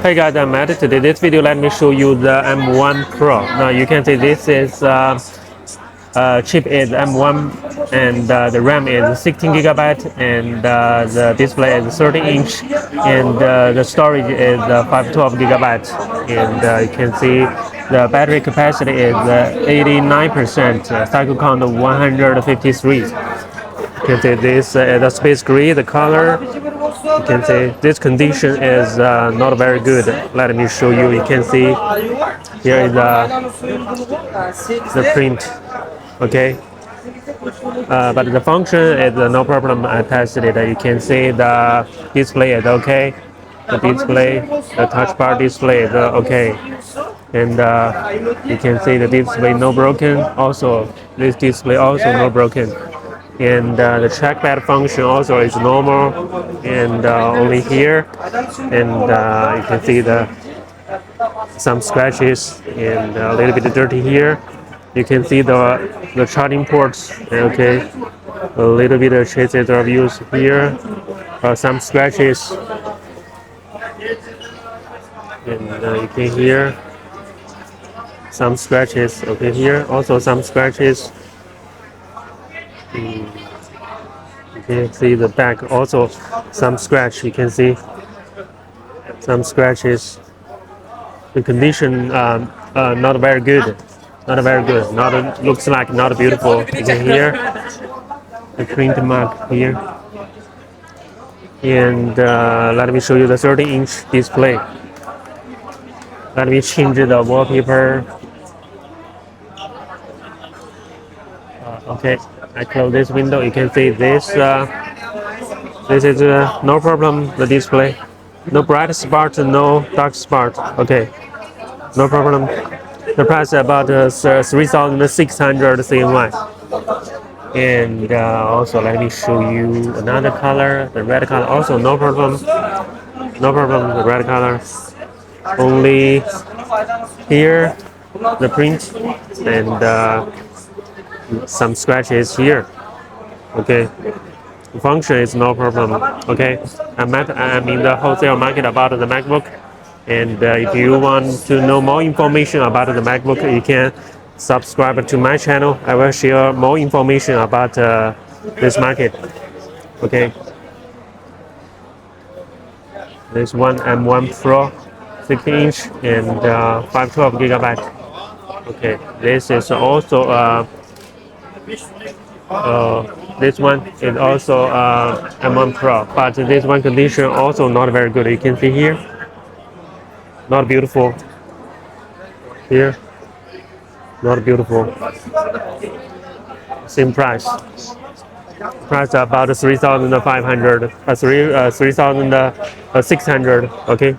Hey guys, I'm Matt. Today this video let me show you the M1 Pro. Now you can see this is chip is M1 and the RAM is 16 gigabyte and the display is 30-inch and the storage is 512 gigabytes and you can see the battery capacity is 89%, cycle count of 153. You can see this the space gray, the color. You can see this condition is not very good. Let me show you. You can see here is the print. Okay, but the function is no problem. I tested it. You can see the display is okay. The display, the touch bar display is okay, and you can see the display no broken. Also, this display also no broken. And the trackpad function also is normal and only here, and you can see some scratches and a little bit dirty here. You can see the charging ports, okay, a little bit of traces of use here, some scratches, and you can hear some scratches, okay, here also some scratches. You can see the back also some scratch. You can see some scratches. The condition not very good. Not very good. Not looks like not beautiful. You can hear the print mark here. And let me show you the 30-inch display. Let me change the wallpaper. Okay, I close this window. You can see this. This is no problem. The display, no bright spot, no dark spot. Okay, no problem. The price is about 3,600 CNY. And also let me show you another color, the red color. Also no problem. No problem. The red color. Only here the print and some scratches here. Okay, the function is no problem. Okay, I'm in the wholesale market about the MacBook, and if you want to know more information about the MacBook, you can subscribe to my channel. I will share more information about this market. Okay, this one M1 Pro 16-inch and 512 gigabyte. Okay, this is also this one is also M1 Pro, but this one condition also not very good. You can see here, not beautiful. Here, not beautiful. Same price. Price about 3,500, 3,600. Okay.